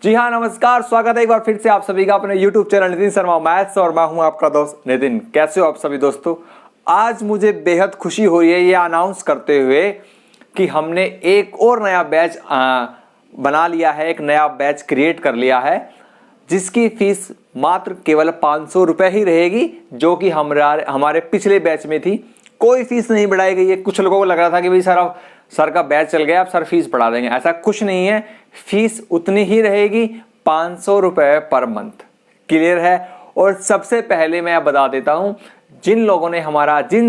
जी हाँ, नमस्कार, स्वागत है एक बार फिर से आप सभी का अपने YouTube channel Nitin Sharma maths और मैं हूं आपका दोस्त नितिन। कैसे हो आप सभी दोस्तों? आज मुझे बेहद खुशी हो रही है ये अनाउंस करते हुए कि हमने एक और नया बैच बना लिया है, एक नया बैच क्रिएट कर लिया है जिसकी फीस मात्र केवल 500 रुपये ही रहेगी, जो कि हमारे पिछले बैच में थी। कोई फीस नहीं बढ़ाई गई है। कुछ लोगों को लग रहा था कि भाई सर का बैच चल गया, अब सर फीस बढ़ा देंगे। ऐसा कुछ नहीं है, फीस उतनी ही रहेगी, 500 रुपये पर मंथ। क्लियर है? और सबसे पहले मैं बता देता हूं, जिन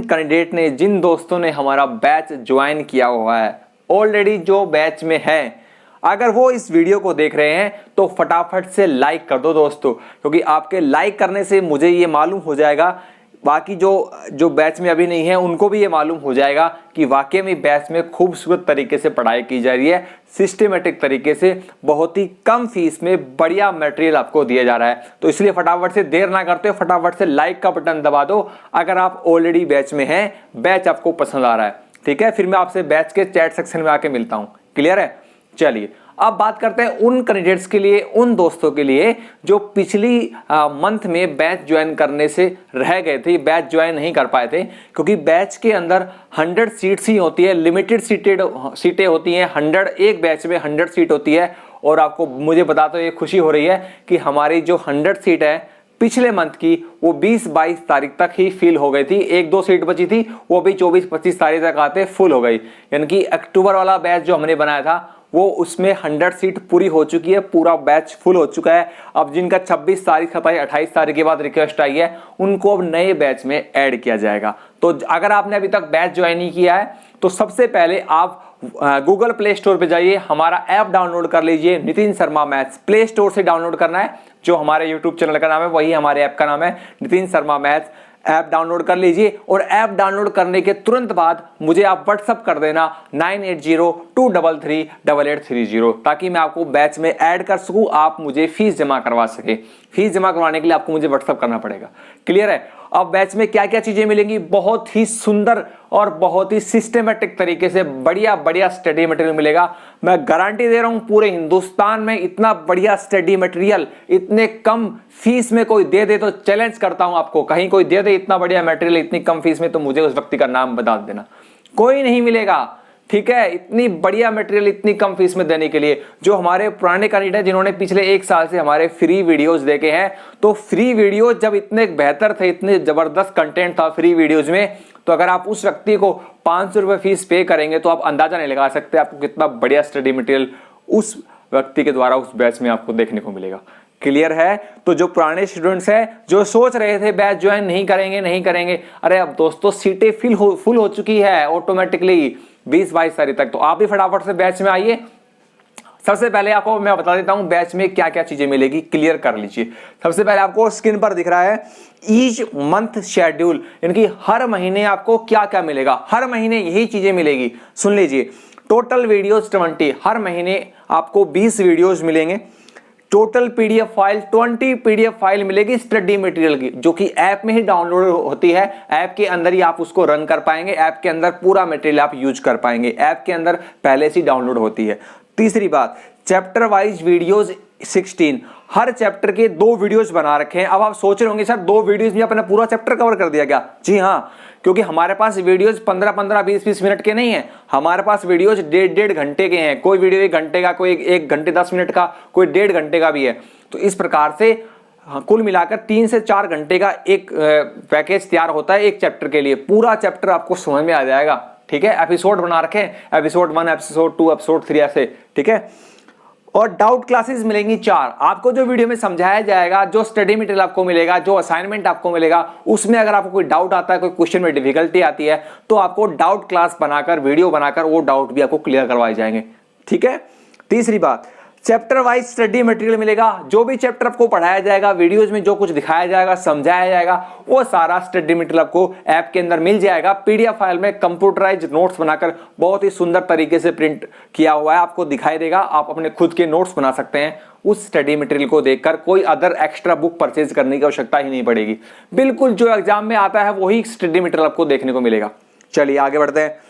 कैंडिडेट ने, जिन दोस्तों ने हमारा बैच ज्वाइन किया हुआ है ऑलरेडी, जो बैच में है, अगर वो इस वीडियो को देख रहे हैं तो फटाफट से लाइक कर दो दोस्तों, क्योंकि आपके लाइक करने से मुझे ये मालूम हो जाएगा, बाकी जो बैच में अभी नहीं है उनको भी ये मालूम हो जाएगा कि वाकई में बैच में खूबसूरत तरीके से पढ़ाई की जा रही है, सिस्टमेटिक तरीके से, बहुत ही कम फीस में बढ़िया मटेरियल आपको दिया जा रहा है। तो इसलिए फटाफट से देर ना करते हो, फटाफट से लाइक का बटन दबा दो अगर आप ऑलरेडी बैच में हैं, बैच आपको पसंद आ रहा है। ठीक है, फिर मैं आपसे बैच के चैट सेक्शन में आके मिलता हूँ। क्लियर है? चलिए अब बात करते हैं उन कैंडिडेट्स के लिए, उन दोस्तों के लिए जो पिछली मंथ में बैच ज्वाइन करने से रह गए थे, बैच ज्वाइन नहीं कर पाए थे, क्योंकि बैच के अंदर 100 सीट्स ही होती है, लिमिटेड सीटें होती हैं। 100 एक बैच में 100 सीट होती है। और आपको मुझे बताते हुए खुशी हो रही है कि हमारी जो 100 सीट है पिछले मंथ की, वो 20-22 तारीख तक ही फिल हो गई थी। 1-2 सीट बची थी, वो भी 24-25 तारीख तक आते फुल हो गई। यानी कि अक्टूबर वाला बैच जो हमने बनाया था वो उसमें 100 सीट पूरी हो चुकी है, पूरा बैच फुल हो चुका है। अब जिनका 26 तारीख 28 तारीख के बाद रिक्वेस्ट आई है, उनको अब नए बैच में ऐड किया जाएगा। तो अगर आपने अभी तक बैच ज्वाइन नहीं किया है तो सबसे पहले आप गूगल प्ले स्टोर पे जाइए, हमारा ऐप डाउनलोड कर लीजिए। Nitin Sharma maths play store से डाउनलोड करना है। जो हमारे यूट्यूब चैनल का नाम है वही हमारे ऐप का नाम है, Nitin Sharma maths. App download कर लीजिए और ऐप डाउनलोड करने के तुरंत बाद मुझे आप व्हाट्सअप कर देना 9802338830, ताकि मैं आपको बैच में ऐड कर सकूं, आप मुझे फीस जमा करवा सके। फीस जमा करवाने के लिए आपको मुझे व्हाट्सअप करना पड़ेगा। क्लियर है? अब बैच में क्या क्या चीजें मिलेंगी, बहुत ही सुंदर और बहुत ही सिस्टमेटिक तरीके से बढ़िया स्टडी मटेरियल मिलेगा। मैं गारंटी दे रहा हूं, पूरे हिंदुस्तान में इतना बढ़िया स्टडी मटेरियल इतने कम फीस में कोई दे दे तो चैलेंज करता हूं आपको, कहीं कोई दे दे इतना बढ़िया मटेरियल इतनी कम फीस में, तो मुझे उस व्यक्ति का नाम बता देना। कोई नहीं मिलेगा। ठीक है, इतनी बढ़िया मटेरियल इतनी कम फीस में देने के लिए। जो हमारे पुराने कैंडिडेट हैं जिन्होंने पिछले 1 साल से हमारे फ्री वीडियोस देखे हैं, तो फ्री वीडियोस जब इतने बेहतर थे, इतने जबरदस्त कंटेंट था फ्री वीडियोस में, तो अगर आप उस व्यक्ति को 500 रुपये फीस पे करेंगे तो आप अंदाजा नहीं लगा सकते आपको कितना बढ़िया स्टडी मटेरियल उस व्यक्ति के द्वारा उस बैच में आपको देखने को मिलेगा। क्लियर है? तो जो पुराने स्टूडेंट्स हैं जो सोच रहे थे बैच ज्वाइन नहीं करेंगे, अरे अब दोस्तों सीटें फुल हो चुकी है ऑटोमेटिकली 20-22 तारीख तक। तो आप भी फटाफट से बैच में आइए। सबसे पहले आपको मैं बता देता हूं बैच में क्या क्या चीजें मिलेगी, क्लियर कर लीजिए। सबसे पहले आपको स्क्रीन पर दिख रहा है ईच मंथ शेड्यूल, यानी कि हर महीने आपको क्या क्या मिलेगा। हर महीने यही चीजें मिलेगी, सुन लीजिए। टोटल वीडियोस 20, हर महीने आपको 20 वीडियोस मिलेंगे। Total PDF file 20 PDF file मिलेगी स्टडी मटेरियल की, जो कि ऐप में ही डाउनलोड होती है। ऐप के अंदर ही आप उसको रन कर पाएंगे, ऐप के अंदर पूरा मटेरियल आप यूज कर पाएंगे, ऐप के अंदर पहले से डाउनलोड होती है। तीसरी बात, चैप्टर वाइज वीडियोस 16, हर चैप्टर के 2 वीडियोस बना रखे हैं। अब आप सोच रहे होंगे सर 2 वीडियोस में अपना पूरा चैप्टर कवर कर दिया क्या? जी हाँ, क्योंकि हमारे पास वीडियोस 15-15, 20-20 मिनट के नहीं है, हमारे पास वीडियोस 1.5 घंटे के हैं। कोई वीडियो 1 घंटे का, कोई 1 घंटे 10 मिनट का, कोई 1.5 घंटे का भी है। तो इस प्रकार से कुल मिलाकर 3 से 4 घंटे का एक पैकेज तैयार होता है एक चैप्टर के लिए। पूरा चैप्टर आपको समझ में आ जाएगा। ठीक है, एपिसोड बना रखे हैं, एपिसोड 1, एपिसोड 2, एपिसोड 3 ऐसे। ठीक है, और डाउट क्लासेस मिलेंगी 4। आपको जो वीडियो में समझाया जाएगा, जो स्टडी मटेरियल आपको मिलेगा, जो असाइनमेंट आपको मिलेगा, उसमें अगर आपको कोई डाउट आता है, कोई क्वेश्चन में डिफिकल्टी आती है, तो आपको डाउट क्लास बनाकर, वीडियो बनाकर वो डाउट भी आपको क्लियर करवाए जाएंगे। ठीक है। तीसरी बात, चैप्टर वाइज स्टडी मटेरियल मिलेगा। जो भी चैप्टर आपको पढ़ाया जाएगा, वीडियोज में जो कुछ दिखाया जाएगा, समझाया जाएगा, वो सारा स्टडी मटेरियल आपको ऐप के अंदर मिल जाएगा। पीडीएफ फाइल में कंप्यूटराइज नोट्स बनाकर बहुत ही सुंदर तरीके से प्रिंट किया हुआ है, आपको दिखाई देगा। आप अपने खुद के नोट्स बना सकते हैं उस स्टडी मटेरियल को देखकर। कोई अदर एक्स्ट्रा बुक परचेज करने की आवश्यकता ही नहीं पड़ेगी। बिल्कुल जो एग्जाम में आता है वही स्टडी मटेरियल आपको देखने को मिलेगा। चलिए आगे बढ़ते हैं।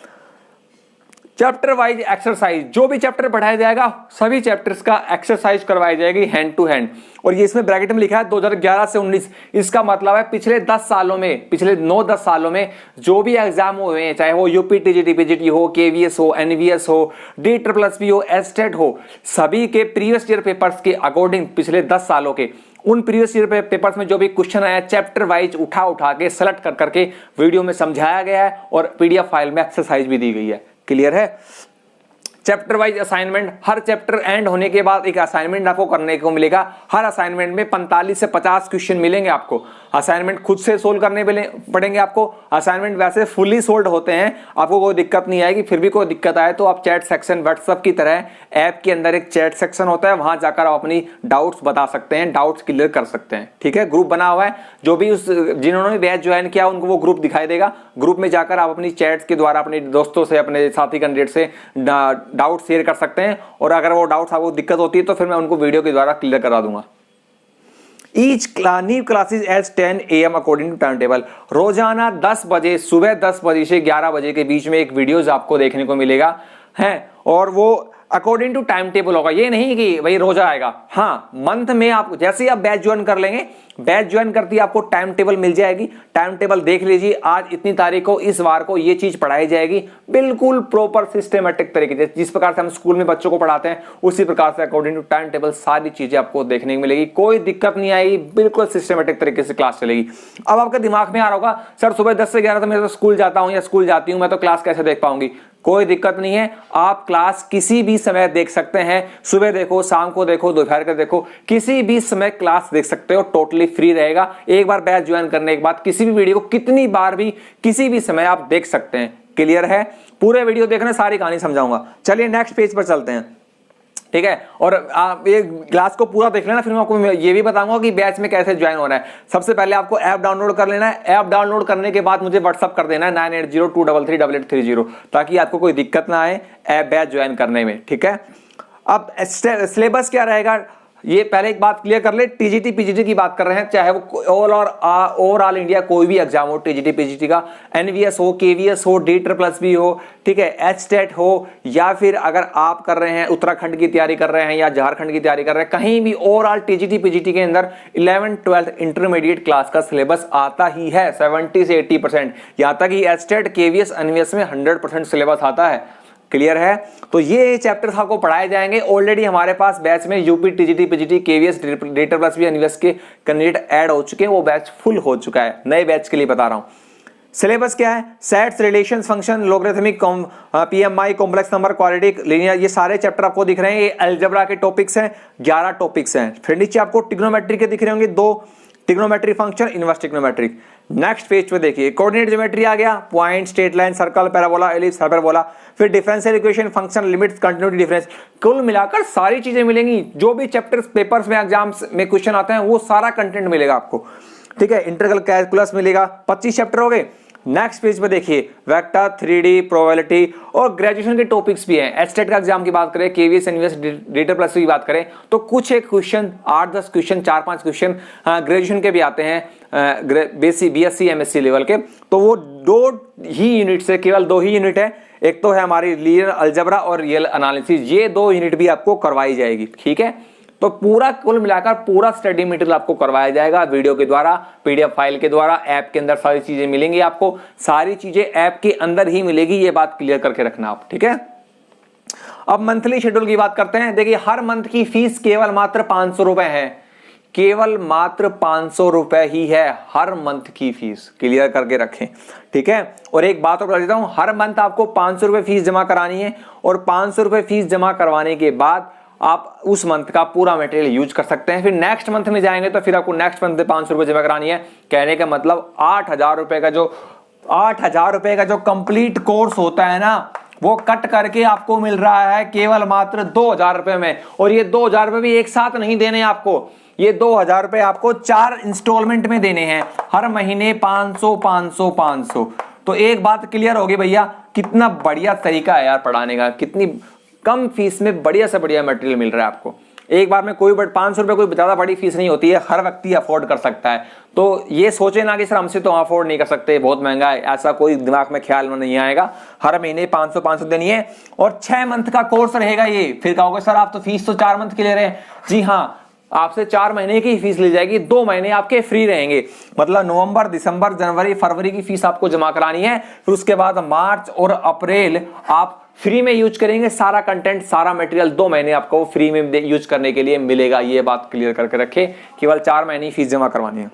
चैप्टर वाइज एक्सरसाइज, जो भी चैप्टर पढ़ाया जाएगा सभी चैप्टर्स का एक्सरसाइज करवाई जाएगी हैंड टू हैंड। और ये इसमें ब्रैकेट में लिखा है 2011 से 19, इसका मतलब है पिछले 10 सालों में, पिछले 9-10 सालों में जो भी एग्जाम हुए हैं, चाहे वो यूपी टीजीटी पीजीटी हो, केवीएस हो, एनवीएस हो, DSSS हो, एस्टेट हो, सभी के प्रीवियस ईयर पेपर्स के अकॉर्डिंग पिछले 10 सालों के उन प्रीवियस ईयर पेपर्स में जो भी क्वेश्चन आया चैप्टर वाइज उठा के सेलेक्ट कर करके वीडियो में समझाया गया है और पीडीएफ फाइल में एक्सरसाइज भी दी गई है। क्लियर है? Chapter wise assignment, her chapter and होने के बाद एक असाइनमेंट आपको करने को मिलेगा। हर असाइनमेंट में 45 से 50 क्वेश्चन मिलेंगे आपको। असाइनमेंट खुद से सोल्व करने पड़ेंगे आपको। असाइनमेंट वैसे फुली सोल्व होते हैं, आपको कोई दिक्कत नहीं आएगी। फिर भी कोई दिक्कत आए तो आप चैट सेक्शन, व्हाट्सएप की तरह ऐप के अंदर एक चैट सेक्शन होता है, वहां जाकर आप अपनी डाउट्स बता सकते हैं, डाउट्स क्लियर कर सकते हैं। ठीक है, ग्रुप बना हुआ है, जो भी जिन्होंने बैच ज्वाइन किया उनको वो ग्रुप दिखाई देगा। ग्रुप में जाकर आप अपनी चैट्स के द्वारा अपने दोस्तों से, अपने साथी कैंडिडेट से डाउट शेयर कर सकते हैं। और अगर वो डाउट्स आपको दिक्कत होती है तो फिर मैं उनको वीडियो के द्वारा क्लियर करा दूंगा। Each new classes at 10 AM according to time table. रोजाना 10 बजे, सुबह 10 बजे से 11 बजे के बीच में एक वीडियोस आपको देखने को मिलेगा है, और वो अकॉर्डिंग टू टाइम टेबल होगा। ये नहीं कि भाई रोज आएगा, हाँ मंथ में आप जैसे ही आप बैच ज्वाइन कर लेंगे, बैच ज्वाइन करती है आपको टाइम टेबल मिल जाएगी। टाइम टेबल देख लीजिए, आज इतनी तारीख को इस वार को ये चीज पढ़ाई जाएगी, बिल्कुल प्रॉपर सिस्टमेटिक तरीके से, जिस प्रकार से हम स्कूल में बच्चों को पढ़ाते हैं उसी प्रकार से अकॉर्डिंग टू टाइम टेबल सारी चीजें आपको देखने को मिलेगी। कोई दिक्कत नहीं आएगी, बिल्कुल सिस्टमेटिक तरीके से क्लास चलेगी। अब आपके दिमाग में आ रहा होगा सर सुबह 10 से 11 तो मैं तो स्कूल जाता हूं या स्कूल जाती हूं, मैं तो क्लास कैसे देख पाऊंगी? कोई दिक्कत नहीं है, आप क्लास किसी भी समय देख सकते हैं। सुबह देखो, शाम को देखो, दोपहर को देखो, किसी भी समय क्लास देख सकते हो, टोटली फ्री रहेगा। एक बार बैच ज्वाइन करने के बाद किसी भी वीडियो को कितनी बार भी किसी भी समय आप देख सकते हैं। क्लियर है? पूरे वीडियो देखना, सारी कहानी समझाऊंगा। चलिए नेक्स्ट पेज पर चलते हैं। ठीक है, और आप ये क्लास को पूरा देख लेना, फिर मैं आपको ये भी बताऊंगा कि बैच में कैसे ज्वाइन होना है। सबसे पहले आपको ऐप डाउनलोड कर लेना है। ऐप डाउनलोड करने के बाद मुझे व्हाट्सअप कर देना है 9802338830, ताकि आपको कोई दिक्कत ना आए ऐप बैच ज्वाइन करने में। ठीक है, अब सिलेबस क्या रहेगा ये पहले एक बात क्लियर कर ले। टीजीटी पीजीटी की बात कर रहे हैं, चाहे वो ओवरऑल इंडिया कोई भी एग्जाम हो, टीजीटी पीजीटी का, एनवीएस हो, केवीएस हो, DSSS हो, ठीक है, एस्टेट हो, या फिर अगर आप कर रहे हैं उत्तराखंड की तैयारी कर रहे हैं या झारखंड की तैयारी कर रहे हैं, कहीं भी ओवरऑल टीजीटी पीजीटी के अंदर 11th 12th इंटरमीडिएट क्लास का सिलेबस आता ही है 70 से 80%। यहां तक कि एस्टेट, केवीएस, एनवीएस में 100% सिलेबस आता है। क्लियर है? तो ये चैप्टर्स आपको पढ़ाए जाएंगे। ऑलरेडी हमारे पास बैच में UP TGT PGT, KVS, DSSS, NVS के कैंडिडेट ऐड हो चुके हैं, वो बैच फुल हो चुका है। नए बैच के लिए बता रहा हूं। सिलेबस क्या है? Sets, relations, function, logarithmic, PMI, complex number, quadratic, linear, ये सारे चैप्टर आपको दिख रहे हैं। ये अलजेब्रा के टॉपिक्स हैं, 11 टॉपिक्स हैं। फिर नीचे आपको ट्रिग्नोमेट्री के दिख रहे होंगे 2, trigonometry function, inverse trigonometric. Next page पे देखिए, कोऑर्डिनेट ज्योमेट्री आ गया, point, straight line, circle, parabola, ellipse, hyperbola. फिर differential equation, function, limits, continuity, difference, कुल मिलाकर सारी चीजें मिलेंगी। जो भी चैप्टर्स पेपर्स में एग्जाम्स में क्वेश्चन आते हैं वो सारा कंटेंट मिलेगा आपको। ठीक है, इंटीग्रल कैलकुलस मिलेगा। 25 चैप्टर हो गए। नेक्स्ट पेज पे देखिए, वेक्टर, 3D, प्रोबेबिलिटी और ग्रेजुएशन के टॉपिक्स भी हैं। एस्टेट का एग्जाम की बात करें, केवीएस, एनवीएस, DSSS की बात करें तो कुछ एक क्वेश्चन, 8-10 क्वेश्चन, 4-5 क्वेश्चन ग्रेजुएशन के भी आते हैं, BSc MSc लेवल के। तो वो 2 ही यूनिट से, केवल 2 ही यूनिट है। एक तो है हमारी लीनियर अलजेब्रा और रियल एनालिसिस, ये 2 यूनिट भी आपको करवाई जाएगी। ठीक है, तो पूरा कुल मिलाकर पूरा स्टडी मटेरियल आपको करवाया जाएगा वीडियो के द्वारा, पीडीएफ फाइल के द्वारा। ऐप के अंदर सारी चीजें मिलेंगी आपको, सारी चीजें ऐप के अंदर ही मिलेगी, ये बात क्लियर करके रखना आप। ठीक है, अब मंथली शेड्यूल की बात करते हैं। देखिए, हर मंथ की फीस केवल मात्र 500 रुपए है, केवल मात्र 500 रुपए ही है हर मंथ की फीस। क्लियर करके रखें। ठीक है, और एक बात और बता देता हूं, हर मंथ आपको 500 रुपए फीस जमा करानी है, और 500 रुपए फीस जमा करवाने के बाद आप उस मंथ का पूरा मटेरियल यूज कर सकते हैं। फिर नेक्स्ट मंथ में जाएंगे तो फिर आपको नेक्स्ट मंथ 500 रुपए जमा करानी है। कहने का मतलब 8,000 रुपए का जो कंप्लीट कोर्स होता है ना, वो कट करके आपको मिल रहा है केवल मात्र 2,000 रुपए में। और ये 2,000 रुपए भी एक साथ नहीं देने आपको, ये 2,000 रुपए आपको 4 इंस्टॉलमेंट में देने हैं, हर महीने 500 500 500। तो एक बात क्लियर होगी भैया, कितना बढ़िया तरीका है यार पढ़ाने का, कितनी कम फीस में बढ़िया से बढ़िया मटेरियल मिल रहा है आपको। एक बार में कोई 500 रुपये कोई ज्यादा बड़ी फीस नहीं होती है, हर व्यक्ति अफोर्ड कर सकता है। तो ये सोचे ना कि सर हमसे तो अफोर्ड नहीं कर सकते, बहुत महंगा है, ऐसा कोई दिमाग में ख्याल में नहीं आएगा। हर महीने 500 देनी है और 6 मंथ का कोर्स रहेगा ये। फिर कहोगे सर आप तो फीस तो 4 मंथ की ले रहे हैं। जी हाँ, आपसे 4 महीने की फीस ली जाएगी, 2 महीने आपके फ्री रहेंगे। मतलब नवंबर, दिसंबर, जनवरी, फरवरी की फीस आपको जमा करानी है। फिर उसके बाद मार्च और अप्रैल आप फ्री में यूज करेंगे। सारा कंटेंट, सारा मटेरियल 2 महीने आपको फ्री में यूज करने के लिए मिलेगा। ये बात क्लियर करके रखें, केवल 4 महीने फीस जमा करवानी है।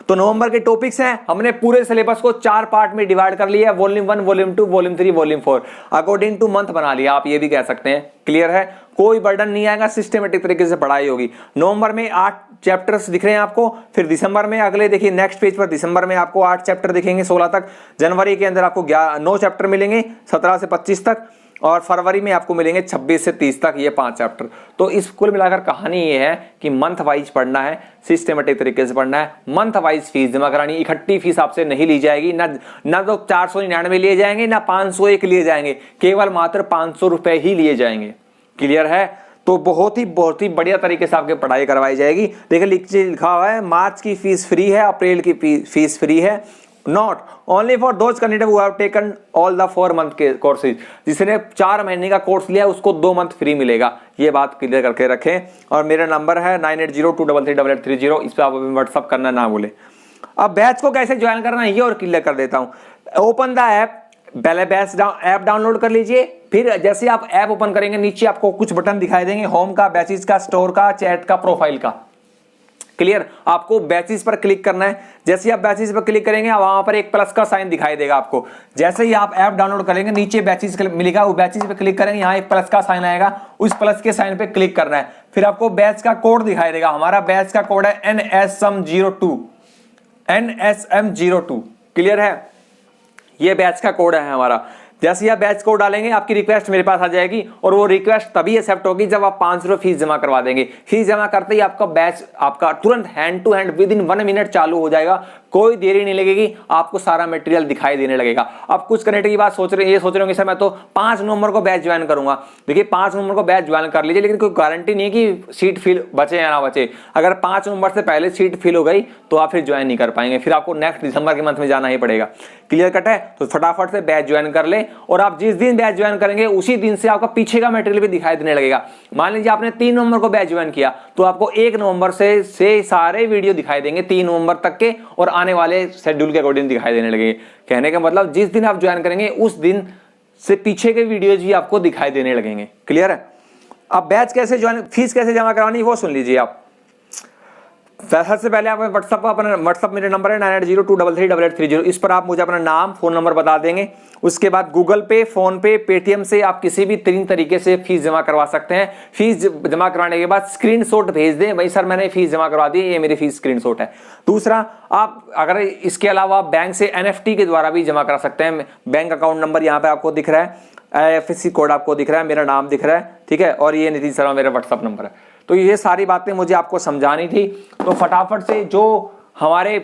तो नवंबर के टॉपिक्स हैं, हमने पूरे सिलेबस को 4 पार्ट में डिवाइड कर लिया है, volume 1, volume 2, volume 3, volume 4, according two month बना लिया, आप ये भी कह सकते हैं। क्लियर है, कोई बर्डन नहीं आएगा, सिस्टमेटिक तरीके से पढ़ाई होगी। नवंबर में 8 चैप्टर्स दिख रहे हैं आपको। फिर दिसंबर में अगले देखिए नेक्स्ट पेज पर, दिसंबर में आपको 8 चैप्टर दिखेंगे 16 तक। जनवरी के अंदर आपको 9 चैप्टर मिलेंगे 17 से 25 तक, और फरवरी में आपको मिलेंगे 26 से 30 तक, ये 5 चैप्टर। तो इस कुल मिलाकर कहानी ये है कि मंथ वाइज पढ़ना है, सिस्टमेटिक तरीके से पढ़ना है। मंथ वाइज फीस जमा करानी, इकट्ठी फीस आपसे नहीं ली जाएगी। ना तो 499 लिए जाएंगे, ना 501 लिए जाएंगे, केवल मात्र 500 रुपए ही लिए जाएंगे। क्लियर है, तो बहुत ही बढ़िया तरीके से आपकी पढ़ाई करवाई जाएगी। देखिए नीचे लिखा हुआ है मार्च की फीस फ्री है, अप्रैल की फीस फ्री है, not only for those candidate who have taken all the 4 month के कोर्सेज। जिसने 4 महीने का कोर्स लिया उसको 2 मंथ फ्री मिलेगा। ये बात क्लियर करके रखें। और मेरा नंबर है 9802338830, इस पर आप व्हाट्सअप करना ना भूलें। अब बैच को कैसे ज्वाइन करना है ये और क्लियर कर देता हूं। ओपन द ऐप, पहले बैच ऐप डाउनलोड कर लीजिए। फिर जैसे आप ऐप ओपन करेंगे नीचे आपको कुछ बटन दिखाई देंगे, होम का, बैचेस का, स्टोर का, चैट का, प्रोफाइल का। क्लियर, आपको बैचेस पर क्लिक करना है। जैसे आप बैचेस पर क्लिक करेंगे वहां पर एक प्लस का साइन दिखाई देगा आपको। जैसे ही आप ऐप डाउनलोड करेंगे नीचे बैचेस मिलेगा, वो बैचेस पे क्लिक करेंगे, यहाँ एक प्लस का साइन आएगा, उस प्लस के साइन पे क्लिक करना है। फिर आपको बैच का कोड दिखाई देगा। हमारा बैच का कोड है NSM02, NSM02। क्लियर है, ये बैच का कोड है हमारा। जैसे आप बैच कोड डालेंगे आपकी रिक्वेस्ट मेरे पास आ जाएगी, और वो रिक्वेस्ट तभी एक्सेप्ट होगी जब आप 500 रुपये फीस जमा करवा देंगे। फीस जमा करते ही आपका बैच आपका तुरंत hand to hand within 1 minute चालू हो जाएगा। कोई देरी नहीं लगेगी, आपको सारा मटेरियल दिखाई देने लगेगा। अब कुछ करने की बात सोच रहे होंगे सर मैं तो 5 नवंबर को बैच ज्वाइन करूंगा। देखिए 5 नवंबर को बैच ज्वाइन कर लीजिए, लेकिन कोई गारंटी नहीं है कि सीट फिल बचे या ना बचे। अगर 5 नवंबर से पहले सीट फिल हो गई तो आप फिर ज्वाइन नहीं कर पाएंगे, फिर आपको नेक्स्ट दिसंबर के मंथ में जाना ही पड़ेगा। क्लियर कट है, तो फटाफट से बैच ज्वाइन कर ले। और आप जिस दिन बैच ज्वाइन करेंगे उसी दिन से आपका पीछे का मटेरियल भी दिखाई देने लगेगा। मान लीजिए आपने 3 नवंबर को बैच ज्वाइन किया तो आपको 1 नवंबर से सारे वीडियो दिखाई देंगे 3 नवंबर तक के, और आने वाले शेड्यूल के अकॉर्डिंग दिखाई देने लगेंगे। कहने का मतलब जिस दिन आप ज्वाइन करेंगे उस दिन से पीछे के वीडियोज भी आपको दिखाई देने लगेंगे। क्लियर है, अब बैच कैसे ज्वाइन, फीस कैसे जमा करानी वो सुन लीजिए आप। सबसे पहले आप व्हाट्सअप मेरे नंबर है 9802338830, इस पर आप मुझे अपना नाम, फोन नंबर बता देंगे। उसके बाद गूगल पे, फोन पे, पेटीएम से आप किसी भी 3 तरीके से फीस जमा करवा सकते हैं। फीस जमा कराने के बाद स्क्रीनशॉट भेज दें, भाई सर मैंने फीस जमा करवा दी, ये मेरी फीस स्क्रीनशॉट है। दूसरा, आप अगर इसके अलावा बैंक से NFT के द्वारा भी जमा करा सकते हैं। बैंक अकाउंट नंबर यहाँ पे आपको दिख रहा है, IFSC कोड आपको दिख रहा है, मेरा नाम दिख रहा है, ठीक है, और ये नितिन शर्मा मेरा व्हाट्सअप नंबर है। तो ये सारी बातें मुझे आपको समझानी थी। तो फटाफट से जो हमारे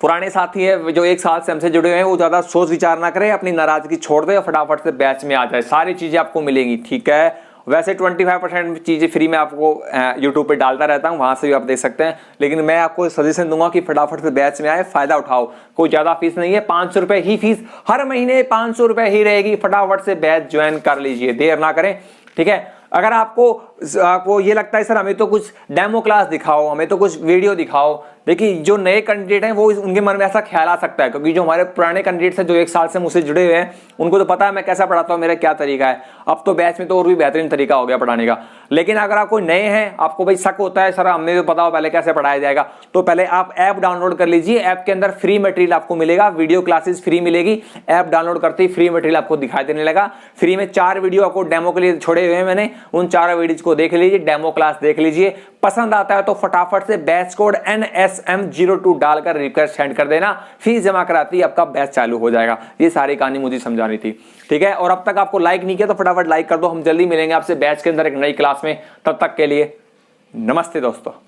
पुराने साथी है जो 1 साल से हमसे जुड़े हुए हैं वो ज्यादा सोच विचार ना करें, अपनी नाराजगी छोड़ दे और फटाफट से बैच में आ जाए, सारी चीजें आपको मिलेंगी। ठीक है, वैसे 25% चीजें फ्री में आपको यूट्यूब पे डालता रहता हूँ, वहां से भी आप देख सकते हैं, लेकिन मैं आपको सजेशन दूंगा कि फटाफट से बैच में आए, फायदा उठाओ। कोई ज्यादा फीस नहीं है, 500 रुपए ही फीस, हर महीने 500 रुपए ही रहेगी। फटाफट से बैच ज्वाइन कर लीजिए, देर ना करें। ठीक है, अगर आपको ये लगता है सर हमें तो कुछ डेमो क्लास दिखाओ, हमें तो कुछ वीडियो दिखाओ, देखिए जो नए कैंडिडेट हैं वो उनके मन में ऐसा ख्याल आ सकता है, क्योंकि जो हमारे पुराने कैंडिडेट्स हैं जो 1 साल से मुझसे जुड़े हुए हैं उनको तो पता है मैं कैसा पढ़ाता हूँ, मेरा क्या तरीका है। अब तो बैच में तो और भी बेहतरीन तरीका हो गया पढ़ाने का। लेकिन अगर आप कोई नए हैं, आपको भाई शक होता है सर हमें तो पता हो पहले कैसे पढ़ाया जाएगा, तो पहले आप ऐप डाउनलोड कर लीजिए। ऐप के अंदर फ्री मटेरियल आपको मिलेगा, वीडियो क्लासेस फ्री मिलेगी। ऐप डाउनलोड करते ही फ्री मटेरियल आपको दिखाई देने लगा। फ्री में 4 वीडियो आपको डेमो के लिए छोड़े हुए हैं मैंने, उन 4 वीडियोज को देख लीजिए, डेमो क्लास देख लीजिए। पसंद आता है तो फटाफट से बैच कोड NSM02 डालकर रिक्वेस्ट सेंड कर देना, फीस जमा कराती आपका बैच चालू हो जाएगा। ये सारी कहानी मुझे समझानी थी। ठीक है, और अब तक आपको लाइक नहीं किया तो फटाफट लाइक कर दो। हम जल्दी मिलेंगे आपसे बैच के अंदर एक नई क्लास में, तब तक के लिए नमस्ते दोस्तों।